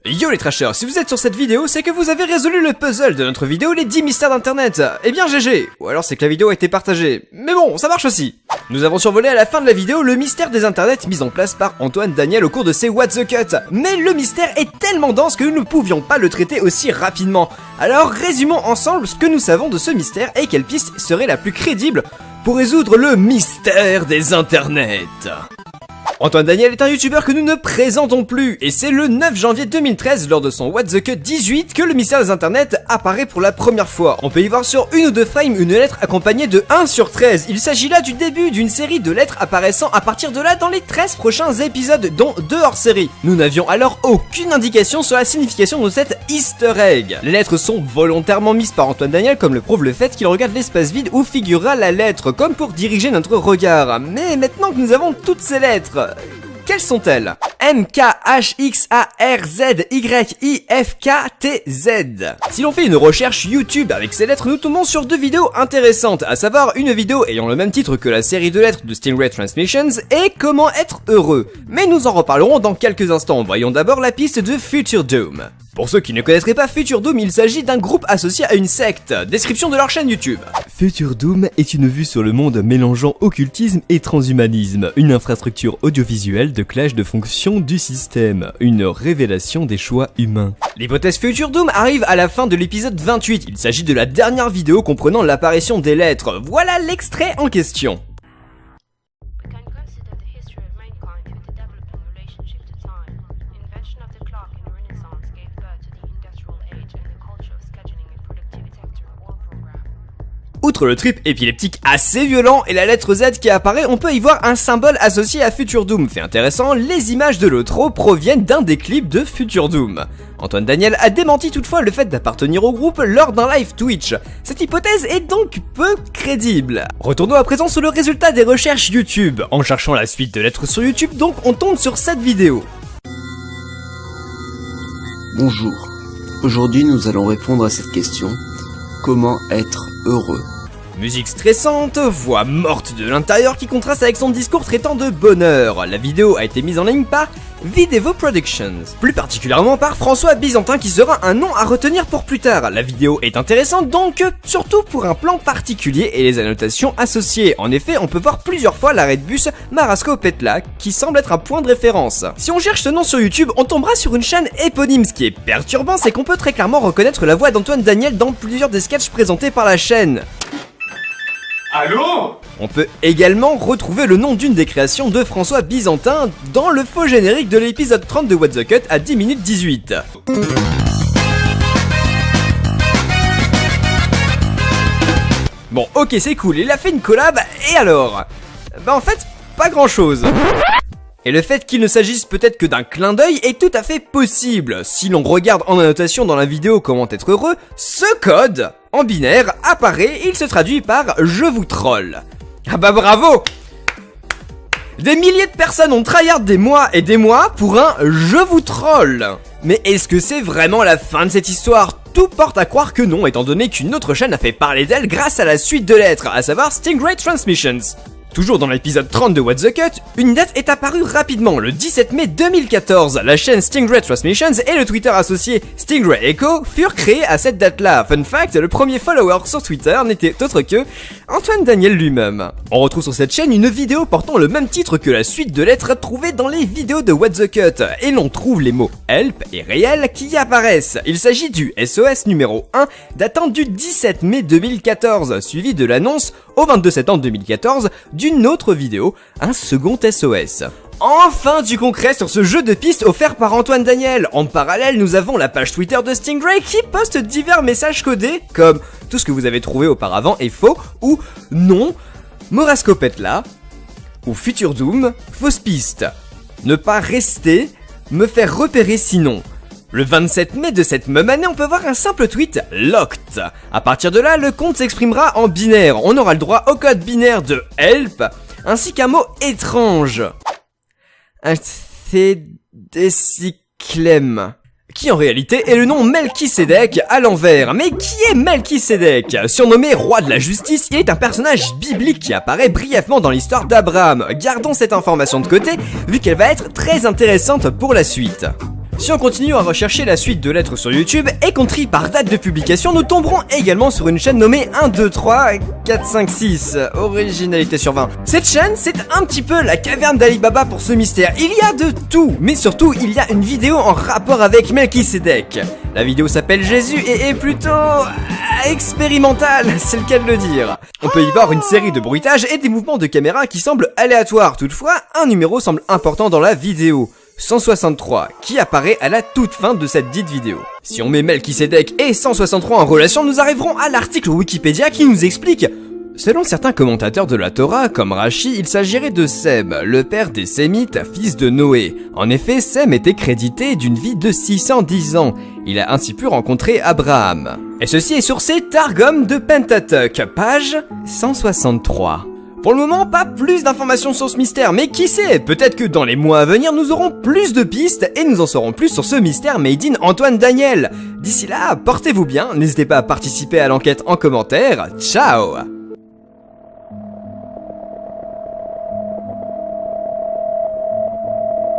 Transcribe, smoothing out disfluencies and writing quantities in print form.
Yo les trashers, si vous êtes sur cette vidéo, c'est que vous avez résolu le puzzle de notre vidéo les 10 mystères d'internet. Eh bien GG. Ou alors c'est que la vidéo a été partagée. Mais bon, ça marche aussi. Nous avons survolé à la fin de la vidéo le mystère des internets mis en place par Antoine Daniel au cours de ses What the Cut. Mais le mystère est tellement dense que nous ne pouvions pas le traiter aussi rapidement. Alors résumons ensemble ce que nous savons de ce mystère et quelle piste serait la plus crédible pour résoudre le mystère des internets. Antoine Daniel est un youtubeur que nous ne présentons plus, et c'est le 9 janvier 2013, lors de son What the Cut 18, que le mystère des internets apparaît pour la première fois. On peut y voir sur une ou deux frames une lettre accompagnée de 1 sur 13. Il s'agit là du début d'une série de lettres apparaissant à partir de là dans les 13 prochains épisodes, dont 2 hors-série. Nous n'avions alors aucune indication sur la signification de cet easter egg. Les lettres sont volontairement mises par Antoine Daniel, comme le prouve le fait qu'il regarde l'espace vide où figurera la lettre, comme pour diriger notre regard. Mais maintenant que nous avons toutes ces lettres, quelles sont-elles? MKHXARZYIFKTZ. Si l'on fait une recherche YouTube avec ces lettres, nous tombons sur 2 vidéos intéressantes, à savoir une vidéo ayant le même titre que la série de lettres de Stingray Transmissions et comment être heureux. Mais nous en reparlerons dans quelques instants. Voyons d'abord la piste de Future Doom. Pour ceux qui ne connaîtraient pas Future Doom, il s'agit d'un groupe associé à une secte. Description de leur chaîne YouTube. Future Doom est une vue sur le monde mélangeant occultisme et transhumanisme, une infrastructure audiovisuelle de clash de fonctions du système, une révélation des choix humains. L'hypothèse Future Doom arrive à la fin de l'épisode 28, il s'agit de la dernière vidéo comprenant l'apparition des lettres. Voilà l'extrait en question. Outre le trip épileptique assez violent et la lettre Z qui apparaît, on peut y voir un symbole associé à Future Doom. Fait intéressant, les images de l'outro proviennent d'un des clips de Future Doom. Antoine Daniel a démenti toutefois le fait d'appartenir au groupe lors d'un live Twitch. Cette hypothèse est donc peu crédible. Retournons à présent sur le résultat des recherches YouTube. En cherchant la suite de lettres sur YouTube, donc on tombe sur cette vidéo. Bonjour, aujourd'hui nous allons répondre à cette question. Comment être heureux? Musique stressante, voix morte de l'intérieur qui contraste avec son discours traitant de bonheur. La vidéo a été mise en ligne par Videvo Productions, plus particulièrement par François Byzantin qui sera un nom à retenir pour plus tard. La vidéo est intéressante donc, surtout pour un plan particulier et les annotations associées. En effet, on peut voir plusieurs fois l'arrêt de bus Marasco Petla qui semble être un point de référence. Si on cherche ce nom sur YouTube, on tombera sur une chaîne éponyme. Ce qui est perturbant, c'est qu'on peut très clairement reconnaître la voix d'Antoine Daniel dans plusieurs des sketchs présentés par la chaîne. Allô? On peut également retrouver le nom d'une des créations de François Byzantin dans le faux générique de l'épisode 30 de What the Cut à 10 minutes 18. Bon, ok, c'est cool, il a fait une collab, et alors? Bah en fait, pas grand chose. Et le fait qu'il ne s'agisse peut-être que d'un clin d'œil est tout à fait possible. Si l'on regarde en annotation dans la vidéo comment être heureux, ce code, en binaire, apparaît et il se traduit par « je vous troll ». Ah bah bravo! Des milliers de personnes ont tryhard des mois et des mois pour un « je vous troll ». Mais est-ce que c'est vraiment la fin de cette histoire? Tout porte à croire que non, étant donné qu'une autre chaîne a fait parler d'elle grâce à la suite de lettres, à savoir Stingray Transmissions. Toujours dans l'épisode 30 de What the Cut, une date est apparue rapidement, le 17 mai 2014. La chaîne Stingray Transmissions et le Twitter associé Stingray Echo furent créés à cette date-là. Fun fact, le premier follower sur Twitter n'était autre que Antoine Daniel lui-même. On retrouve sur cette chaîne une vidéo portant le même titre que la suite de lettres trouvées dans les vidéos de What the Cut, et l'on trouve les mots help et réel qui y apparaissent. Il s'agit du SOS numéro 1 datant du 17 mai 2014, suivi de l'annonce au 22 septembre 2014 d'une autre vidéo, un second SOS. Enfin du concret sur ce jeu de pistes offert par Antoine Daniel. En parallèle, nous avons la page Twitter de Stingray qui poste divers messages codés comme « tout ce que vous avez trouvé auparavant est faux » ou « non, Marasco Petla » ou « Future Doom, fausse piste »,« ne pas rester, me faire repérer sinon ». Le 27 mai de cette même année, on peut voir un simple tweet « Locked ». À partir de là, le compte s'exprimera en binaire. On aura le droit au code binaire de « Help » ainsi qu'un mot étrange. Un Thédécyclème, qui en réalité est le nom Melchisédek à l'envers. Mais qui est Melchisédek? Surnommé roi de la justice, il est un personnage biblique qui apparaît brièvement dans l'histoire d'Abraham. Gardons cette information de côté, vu qu'elle va être très intéressante pour la suite. Si on continue à rechercher la suite de lettres sur YouTube et qu'on trie par date de publication, nous tomberons également sur une chaîne nommée 1, 2, 3, 4, 5, 6, originalité sur 20. Cette chaîne, c'est un petit peu la caverne d'Ali Baba pour ce mystère. Il y a de tout, mais surtout, il y a une vidéo en rapport avec Melchisedec. La vidéo s'appelle Jésus et est plutôt expérimentale, c'est le cas de le dire. On peut y voir une série de bruitages et des mouvements de caméra qui semblent aléatoires. Toutefois, un numéro semble important dans la vidéo. 163, qui apparaît à la toute fin de cette dite vidéo. Si on met Melchisedec et 163 en relation, nous arriverons à l'article Wikipédia qui nous explique: selon certains commentateurs de la Torah, comme Rashi, il s'agirait de Sem, le père des Sémites, fils de Noé. En effet, Sem était crédité d'une vie de 610 ans. Il a ainsi pu rencontrer Abraham. Et ceci est sur ces Targum de Pentateuch, page 163. Pour le moment, pas plus d'informations sur ce mystère, mais qui sait, peut-être que dans les mois à venir, nous aurons plus de pistes et nous en saurons plus sur ce mystère made in Antoine Daniel. D'ici là, portez-vous bien, n'hésitez pas à participer à l'enquête en commentaire, ciao!